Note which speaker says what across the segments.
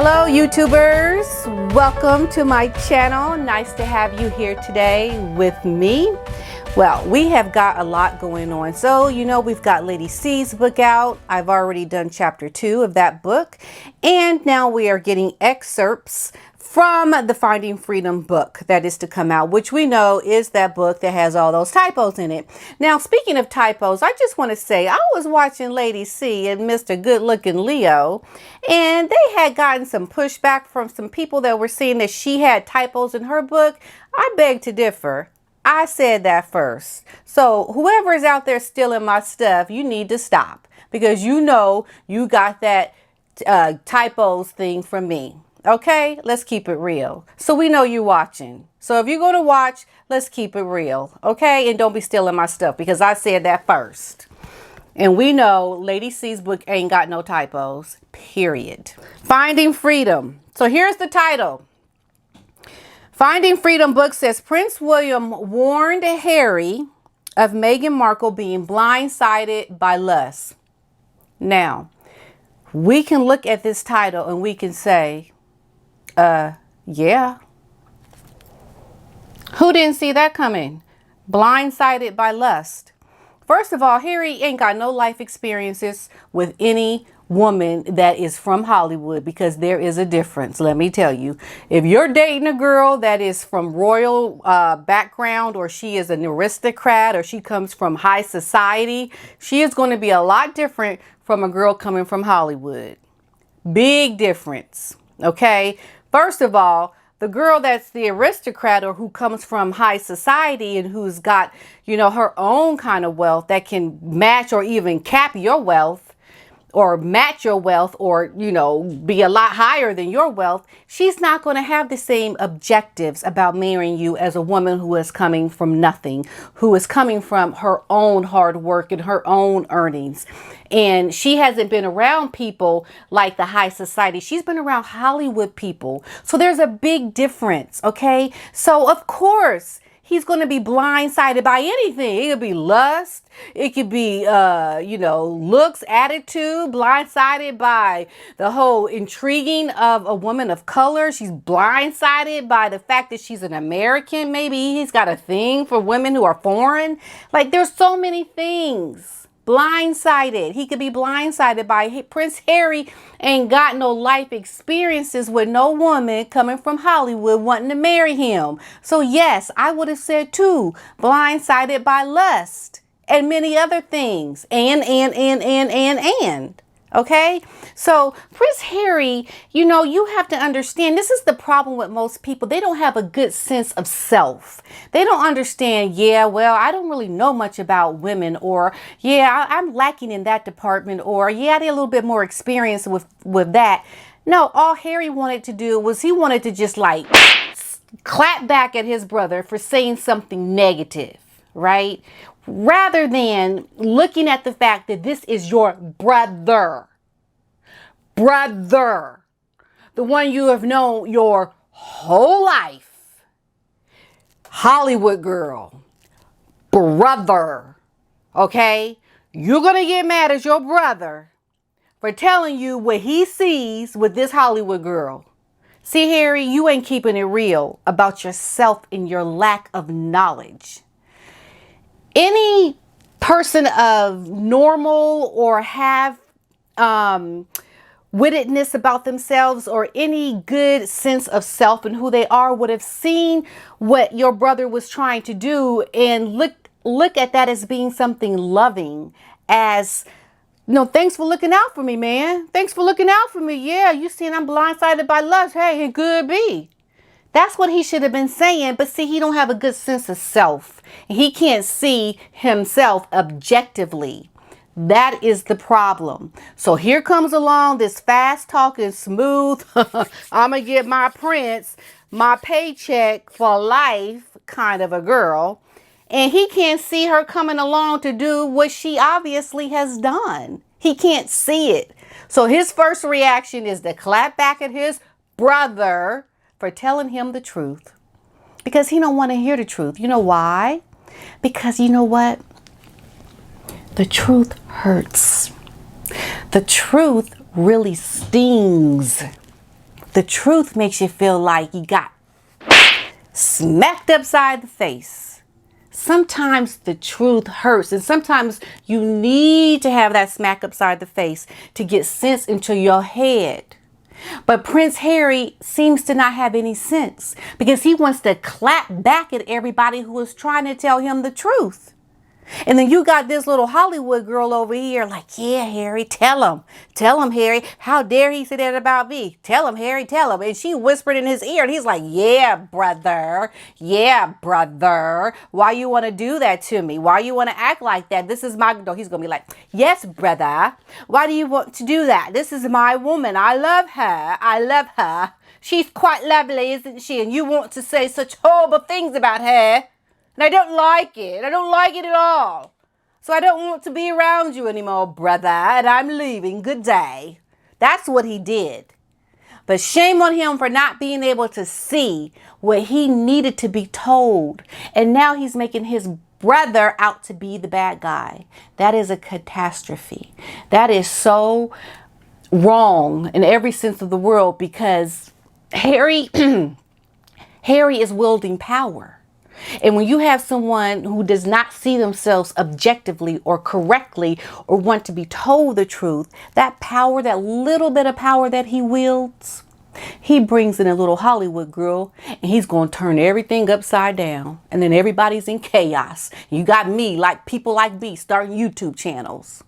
Speaker 1: Hello YouTubers, welcome to my channel. Nice to have you here today with me. Well, we have got a lot going on. So, we've got Lady C's book out. I've already done chapter 2 of that book. And now we are getting excerpts from the Finding Freedom book that is to come out, which we know is that book that has all those typos in it. Now, speaking of typos, I just want to say I was watching Lady C and Mr. Good Looking Leo, and they had gotten some pushback from some people that were saying that she had typos in her book. I beg to differ. I said that first. So whoever is out there stealing my stuff, you need to stop, because you got that typos thing from me. Okay, let's keep it real. So we know you're watching. So if you're going to watch, let's keep it real. Okay, and don't be stealing my stuff, because I said that first. And we know Lady C's book ain't got no typos, period. Finding Freedom. So here's the title. Finding Freedom book says Prince William warned Harry of Meghan Markle being blindsided by lust. Now, we can look at this title and we can say, yeah. Who didn't see that coming? Blindsided by lust. First of all, Harry ain't got no life experiences with any woman that is from Hollywood, because there is a difference. Let me tell you, if you're dating a girl that is from royal background, or she is an aristocrat, or she comes from high society, she is going to be a lot different from a girl coming from Hollywood. Big difference. Okay. First of all, the girl that's the aristocrat, or who comes from high society and who's got, her own kind of wealth that can match or even cap your wealth, or match your wealth, or, be a lot higher than your wealth, she's not going to have the same objectives about marrying you as a woman who is coming from nothing, who is coming from her own hard work and her own earnings. And she hasn't been around people like the high society. She's been around Hollywood people. So there's a big difference. Okay. So of course, he's going to be blindsided by anything. It could be lust. It could be, looks, attitude, blindsided by the whole intriguing of a woman of color. She's blindsided by the fact that she's an American. Maybe he's got a thing for women who are foreign. Like, there's so many things. Blindsided. He could be blindsided by Prince Harry ain't got no life experiences with no woman coming from Hollywood wanting to marry him. So yes, I would have said too, blindsided by lust and many other things. And. Okay. So Prince Harry, you have to understand, this is the problem with most people. They don't have a good sense of self. They don't understand, I don't really know much about women, or, I'm lacking in that department, or, I need a little bit more experience with that. No, all Harry wanted to do was he wanted to just like clap back at his brother for saying something negative, right? Rather than looking at the fact that this is your brother, the one you have known your whole life, Hollywood girl, brother, okay? You're going to get mad at your brother for telling you what he sees with this Hollywood girl. See, Harry, you ain't keeping it real about yourself and your lack of knowledge. Any person of normal or have wittedness about themselves, or any good sense of self and who they are, would have seen what your brother was trying to do and look at that as being something loving, as, thanks for looking out for me, man. Thanks for looking out for me. Yeah, you seen I'm blindsided by lust. Hey, it could be. That's what he should have been saying. But see, he don't have a good sense of self. He can't see himself objectively. That is the problem. So here comes along this fast talking, smooth, I'm going to get my prince, my paycheck for life kind of a girl. And he can't see her coming along to do what she obviously has done. He can't see it. So his first reaction is to clap back at his brother for telling him the truth, because he don't want to hear the truth. You know why? Because you know what? The truth hurts. The truth really stings. The truth makes you feel like you got smacked upside the face. Sometimes the truth hurts, and sometimes you need to have that smack upside the face to get sense into your head. But Prince Harry seems to not have any sense because he wants to clap back at everybody who is trying to tell him the truth. And then you got this little Hollywood girl over here like, yeah, Harry, tell him. Tell him, Harry. How dare he say that about me? Tell him, Harry, tell him. And she whispered in his ear and he's like, yeah, brother. Yeah, brother. Why you want to do that to me? Why you want to act like that? This is my, no, he's going to be like, yes, brother. Why do you want to do that? This is my woman. I love her. I love her. She's quite lovely, isn't she? And you want to say such horrible things about her. And I don't like it. I don't like it at all. So I don't want to be around you anymore, brother. And I'm leaving. Good day. That's what he did. But shame on him for not being able to see what he needed to be told. And now he's making his brother out to be the bad guy. That is a catastrophe. That is so wrong in every sense of the world because Harry is wielding power. And when you have someone who does not see themselves objectively or correctly or want to be told the truth, that power, that little bit of power that he wields, he brings in a little Hollywood girl and he's going to turn everything upside down. And then everybody's in chaos. You got me, like people like me, starting YouTube channels.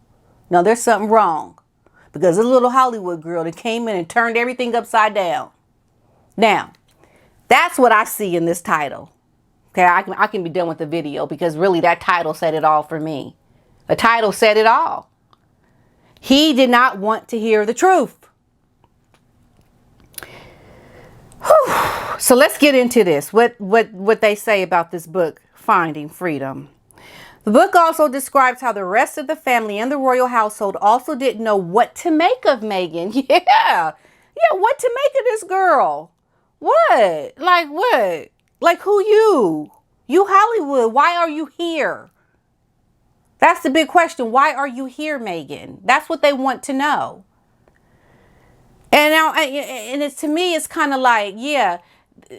Speaker 1: Now there's something wrong because this little Hollywood girl that came in and turned everything upside down. Now, that's what I see in this title. Okay, I can be done with the video because really that title said it all for me. The title said it all. He did not want to hear the truth. Whew. So let's get into this. What they say about this book, Finding Freedom. The book also describes how the rest of the family and the royal household also didn't know what to make of Meghan. Yeah, what to make of this girl? What? Like what? Like who you? You Hollywood, why are you here? That's the big question. Why are you here, Meghan? That's what they want to know. And now, and it's to me, it's kind of like, yeah,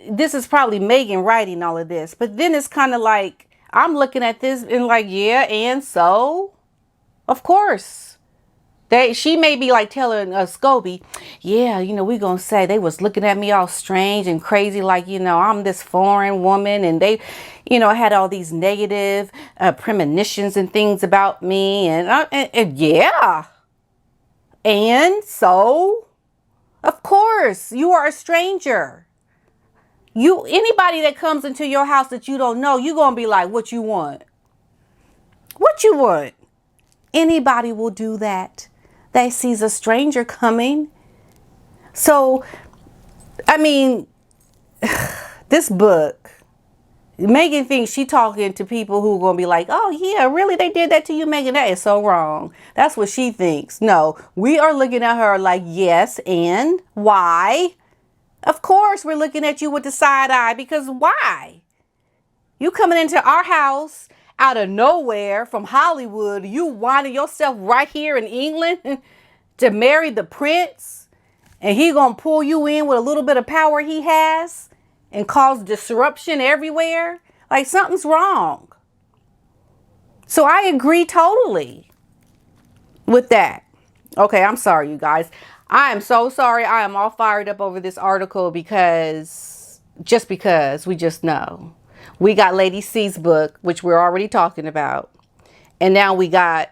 Speaker 1: this is probably Meghan writing all of this. But then it's kind of like, I'm looking at this and like, yeah, and so? Of course. She may be like telling Scobie, yeah, we're going to say they was looking at me all strange and crazy. Like, I'm this foreign woman and they, had all these negative premonitions and things about me. And yeah. And so, of course, you are a stranger. Anybody that comes into your house that you don't know, you're going to be like, what you want? What you want? Anybody will do that. That sees a stranger coming. So, I mean, this book, Meghan thinks she talking to people who are going to be like, oh yeah, really? They did that to you, Meghan? That is so wrong. That's what she thinks. No, we are looking at her like, yes, and why? Of course, we're looking at you with the side eye because why? You coming into our house out of nowhere from Hollywood, you winding yourself right here in England to marry the prince, and he gonna pull you in with a little bit of power he has and cause disruption everywhere. Like something's wrong. So I agree totally with that. Okay, I'm sorry, you guys. I am so sorry. I am all fired up over this article because we just know. We got Lady C's book, which we're already talking about. And now we got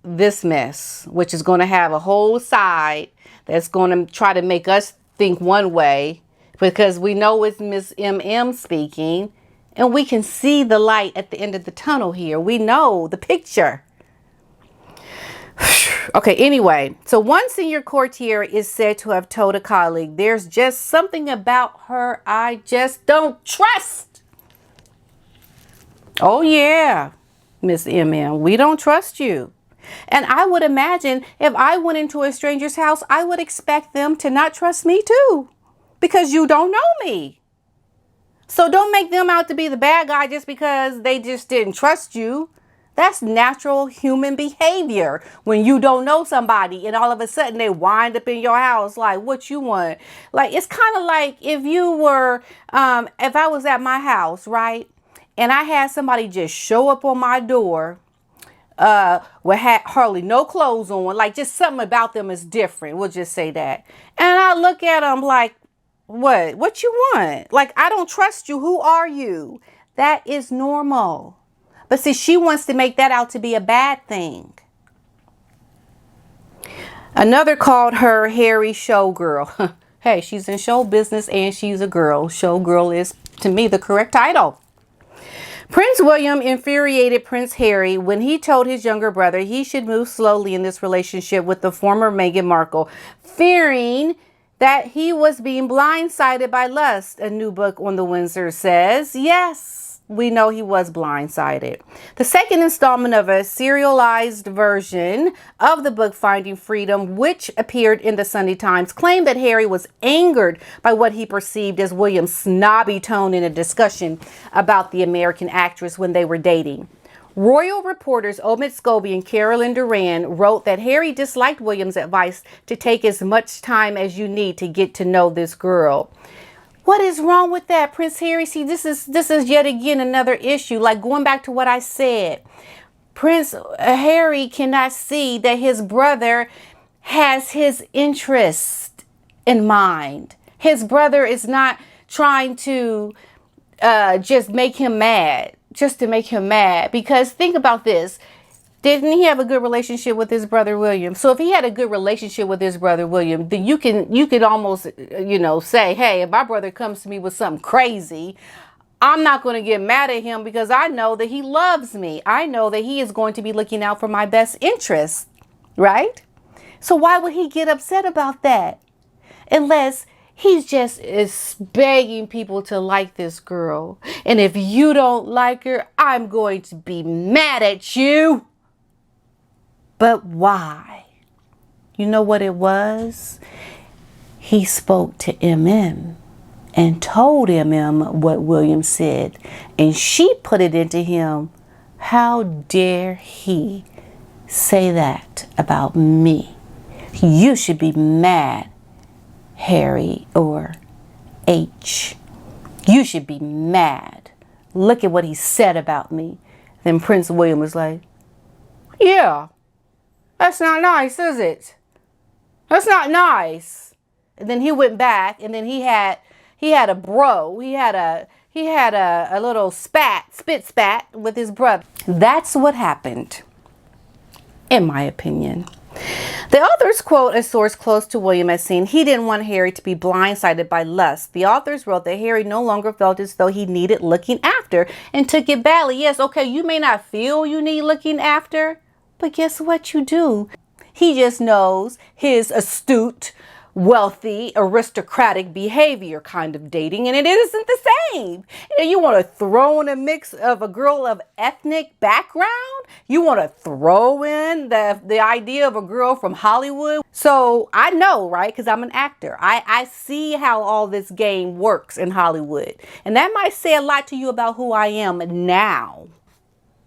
Speaker 1: this mess, which is going to have a whole side that's going to try to make us think one way because we know it's Miss MM speaking and we can see the light at the end of the tunnel here. We know the picture. Okay, anyway, so one senior courtier is said to have told a colleague, there's just something about her I just don't trust. Oh, yeah, Miss MM, we don't trust you. And I would imagine if I went into a stranger's house, I would expect them to not trust me too, because you don't know me. So don't make them out to be the bad guy just because they just didn't trust you. That's natural human behavior when you don't know somebody and all of a sudden they wind up in your house like, what you want? Like, it's kind of like if you were, if I was at my house, right? And I had somebody just show up on my door with hardly no clothes on, like just something about them is different. We'll just say that. And I look at them like, what you want? Like, I don't trust you. Who are you? That is normal. But see, she wants to make that out to be a bad thing. Another called her Harry Showgirl. Hey, she's in show business and she's a girl. Showgirl is, to me, the correct title. Prince William infuriated Prince Harry when he told his younger brother he should move slowly in this relationship with the former Meghan Markle, fearing that he was being blindsided by lust. A new book on the Windsor says, yes, we know he was blindsided. The second installment of a serialized version of the book Finding Freedom, which appeared in the Sunday Times, claimed that Harry was angered by what he perceived as William's snobby tone in a discussion about the American actress when they were dating. Royal reporters Omid Scobie and Carolyn Duran wrote that Harry disliked William's advice to take as much time as you need to get to know this girl. What is wrong with that, Prince Harry? See, this is yet again another issue. Like, going back to what I said, Prince Harry cannot see that his brother has his interest in mind. His brother is not trying to just make him mad, just to make him mad. Because think about this. Didn't he have a good relationship with his brother William? So if he had a good relationship with his brother William, then you could almost, say, hey, if my brother comes to me with something crazy, I'm not going to get mad at him because I know that he loves me. I know that he is going to be looking out for my best interests, right? So why would he get upset about that? Unless he's just is begging people to like this girl. And if you don't like her, I'm going to be mad at you. But why? You know what it was? He spoke to MM and told MM what William said. And she put it into him. How dare he say that about me? You should be mad, Harry or H. You should be mad. Look at what he said about me. Then Prince William was like, yeah. That's not nice, is it? That's not nice. And then he went back, and then he had a bro. He had a little spit spat with his brother. That's what happened, in my opinion. The authors quote a source close to William as saying he didn't want Harry to be blindsided by lust. The authors wrote that Harry no longer felt as though he needed looking after and took it badly. Yes, okay, you may not feel you need looking after, but guess what you do? He just knows his astute, wealthy, aristocratic behavior kind of dating, and it isn't the same. You want to throw in a mix of a girl of ethnic background? You want to throw in the idea of a girl from Hollywood? So I know, right? Because I'm an actor. I see how all this game works in Hollywood. And that might say a lot to you about who I am now.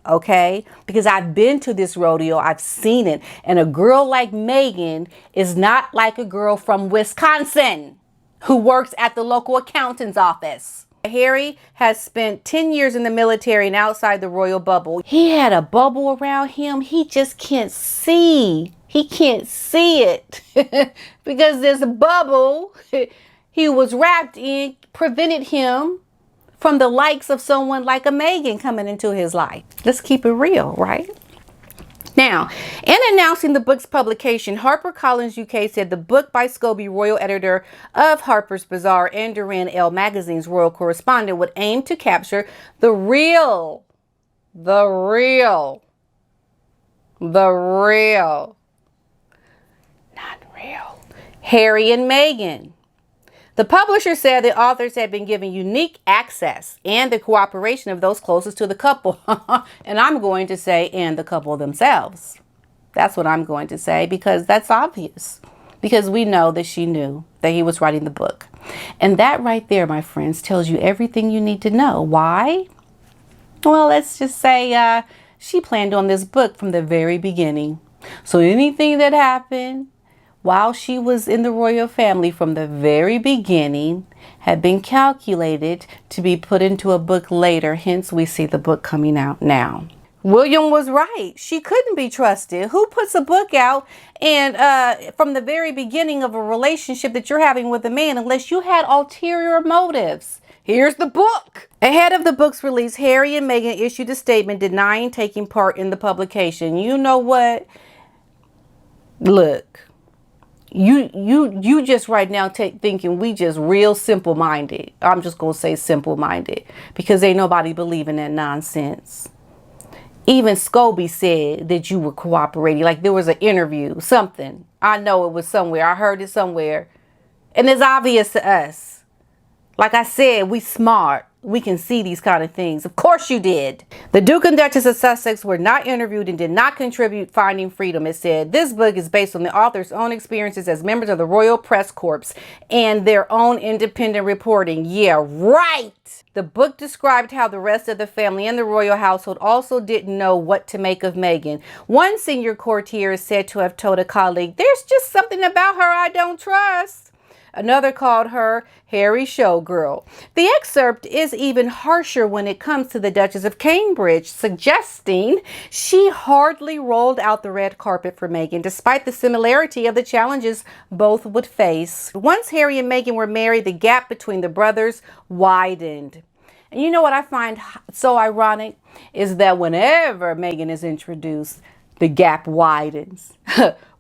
Speaker 1: Okay, because I've been to this rodeo, I've seen it. And a girl like Meghan is not like a girl from Wisconsin who works at the local accountant's office. Harry has spent 10 years in the military and outside the royal bubble. He had a bubble around him. He just can't see. He can't see it because this bubble he was wrapped in prevented him from the likes of someone like a Meghan coming into his life. Let's keep it real, right? Now, in announcing the book's publication, HarperCollins UK said the book by Scobie, royal editor of Harper's Bazaar and Duran Elle magazine's royal correspondent, would aim to capture the real, not real, Harry and Meghan. The publisher said the authors had been given unique access and the cooperation of those closest to the couple. And I'm going to say, and the couple themselves. That's what I'm going to say, because that's obvious. Because we know that she knew that he was writing the book. And that right there, my friends, tells you everything you need to know. Why? Well, let's just say she planned on this book from the very beginning. So anything that happened while she was in the royal family from the very beginning had been calculated to be put into a book later. Hence, we see the book coming out now. William was right. She couldn't be trusted. Who puts a book out and from the very beginning of a relationship that you're having with a man unless you had ulterior motives? Here's the book. Ahead of the book's release, Harry and Meghan issued a statement denying taking part in the publication. You know what? Look, you just right now thinking we just real simple-minded. I'm just going to say simple-minded because ain't nobody believing that nonsense. Even Scobie said that you were cooperating. Like there was an interview, something. I know it was somewhere. I heard it somewhere. And it's obvious to us. Like I said, we smart. We can see these kind of things. Of course you did. The Duke and Duchess of Sussex were not interviewed and did not contribute Finding Freedom. It said, this book is based on the author's own experiences as members of the Royal Press Corps and their own independent reporting. Yeah, right. The book described how the rest of the family and the royal household also didn't know what to make of Meghan. One senior courtier is said to have told a colleague, there's just something about her I don't trust. Another called her Harry Showgirl. The excerpt is even harsher when it comes to the Duchess of Cambridge, suggesting she hardly rolled out the red carpet for Meghan, despite the similarity of the challenges both would face. Once Harry and Meghan were married, the gap between the brothers widened. And you know what I find so ironic is that whenever Meghan is introduced, the gap widens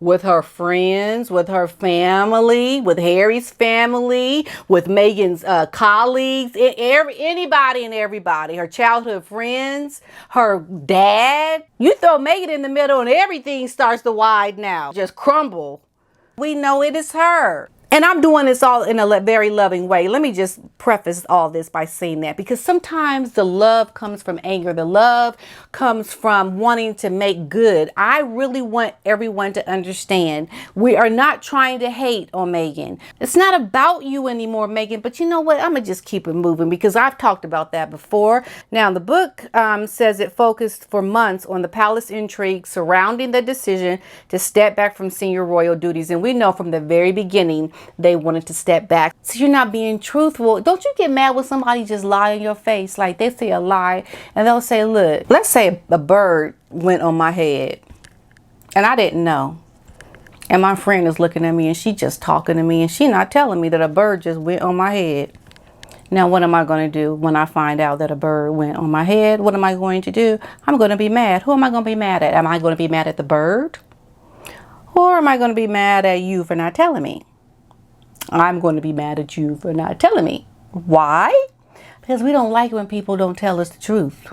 Speaker 1: with her friends, with her family, with Harry's family, with Meghan's colleagues, anybody and everybody, her childhood friends, her dad. You throw Meghan in the middle and everything starts to widen out, just crumble. We know it is her. And I'm doing this all in a very loving way. Let me just preface all this by saying that because sometimes the love comes from anger. The love comes from wanting to make good. I really want everyone to understand we are not trying to hate on Meghan. It's not about you anymore, Meghan. But you know what? I'm going to just keep it moving because I've talked about that before. Now, the book says it focused for months on the palace intrigue surrounding the decision to step back from senior royal duties. And we know from the very beginning they wanted to step back. So you're not being truthful. Don't you get mad when somebody just lie in your face? Like they say a lie and they'll say, look, let's say a bird went on my head and I didn't know. And my friend is looking at me and she just talking to me and she not telling me that a bird just went on my head. Now, what am I going to do when I find out that a bird went on my head? What am I going to do? I'm going to be mad. Who am I going to be mad at? Am I going to be mad at the bird? Or am I going to be mad at you for not telling me? I'm going to be mad at you for not telling me. Why? Because we don't like it when people don't tell us the truth.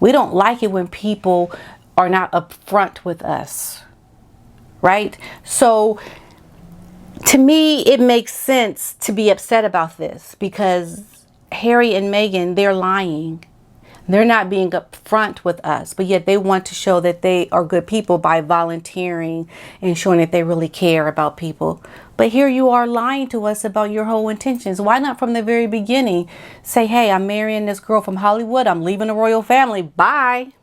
Speaker 1: We don't like it when people are not upfront with us. Right? So to me, it makes sense to be upset about this because Harry and Meghan, they're lying. They're not being upfront with us, but yet they want to show that they are good people by volunteering and showing that they really care about people. But here you are lying to us about your whole intentions. Why not from the very beginning say, hey, I'm marrying this girl from Hollywood. I'm leaving the royal family. Bye.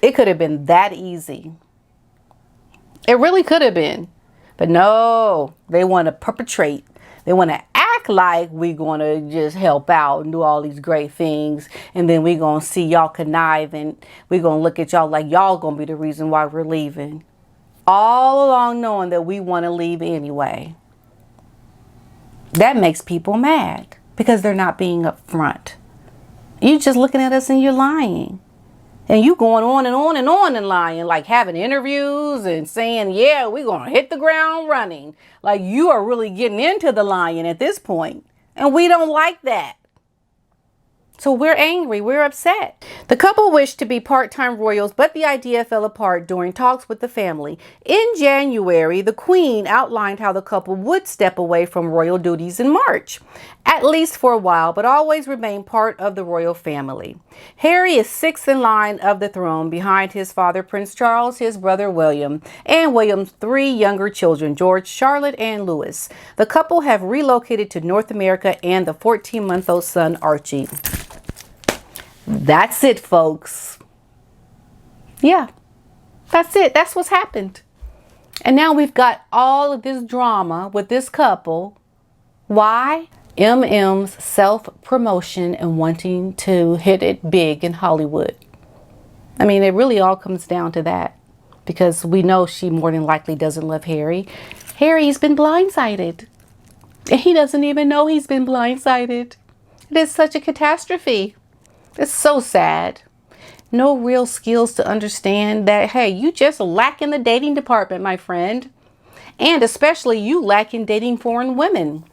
Speaker 1: It could have been that easy. It really could have been. But no, they want to perpetrate. They want to act like we're going to just help out and do all these great things. And then we're going to see y'all connive and we're going to look at y'all like y'all going to be the reason why we're leaving. All along knowing that we want to leave anyway. That makes people mad because they're not being upfront. You're just looking at us and you're lying. And you going on and on and on and lying, like having interviews and saying, yeah, we're going to hit the ground running. Like you are really getting into the lying at this point. And we don't like that. So we're angry. We're upset. The couple wished to be part-time royals, but the idea fell apart during talks with the family. In January, the Queen outlined how the couple would step away from royal duties in March, at least for a while, but always remain part of the royal family. Harry is sixth in line of the throne behind his father, Prince Charles, his brother William, and William's three younger children, George, Charlotte, and Louis. The couple have relocated to North America and the 14-month-old son, Archie. That's it, folks. Yeah, that's it. That's what's happened. And now we've got all of this drama with this couple. Why? MM's self-promotion and wanting to hit it big in Hollywood. I mean, it really all comes down to that, because we know she more than likely doesn't love Harry. Harry's been blindsided, and he doesn't even know he's been blindsided. It is such a catastrophe. It's so sad. No real skills to understand that, hey, you just lack in the dating department, my friend. And especially you lack in dating foreign women.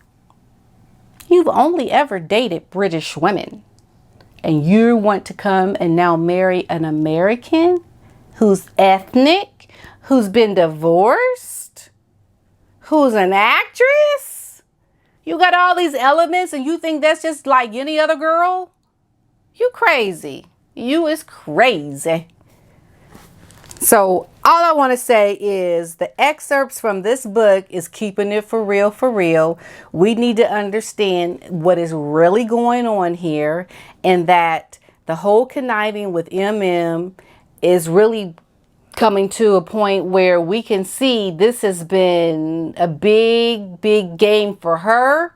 Speaker 1: You've only ever dated British women. And you want to come and now marry an American who's ethnic, who's been divorced, who's an actress? You got all these elements and you think that's just like any other girl? You crazy. You is crazy. So all I want to say is the excerpts from this book is keeping it for real, for real. We need to understand what is really going on here, and that the whole conniving with is really coming to a point where we can see this has been a big, big game for her.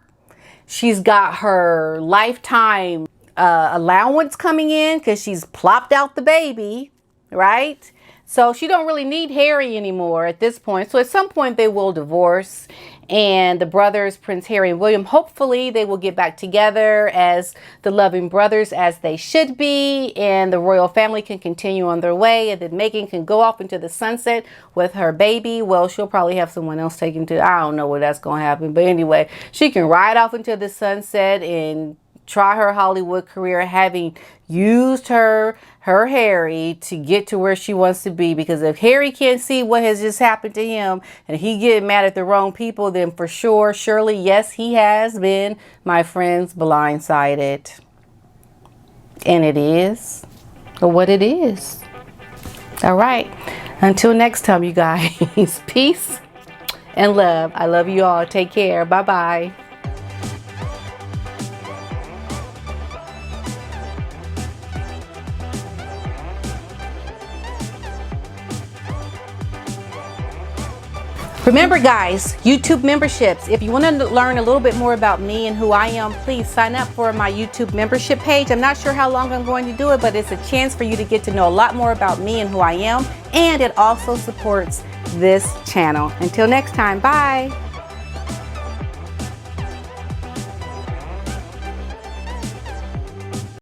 Speaker 1: She's got her lifetime allowance coming in because she's plopped out the baby, right? So she don't really need Harry anymore at this point. So at some point they will divorce, and the brothers, Prince Harry and William, hopefully they will get back together as the loving brothers as they should be, and the royal family can continue on their way, and then Meghan can go off into the sunset with her baby. Well, she'll probably have someone else taken to, I don't know where that's going to happen. But anyway, she can ride off into the sunset and try her Hollywood career, having used her Harry to get to where she wants to be. Because if Harry can't see what has just happened to him and he getting mad at the wrong people, then for sure, surely, yes, he has been, my friends, blindsided. And it is what it is. All right. Until next time, you guys, peace and love. I love you all. Take care. Bye-bye. Remember, guys, YouTube memberships. If you want to learn a little bit more about me and who I am, please sign up for my YouTube membership page. I'm not sure how long I'm going to do it, but it's a chance for you to get to know a lot more about me and who I am. And it also supports this channel. Until next time, bye.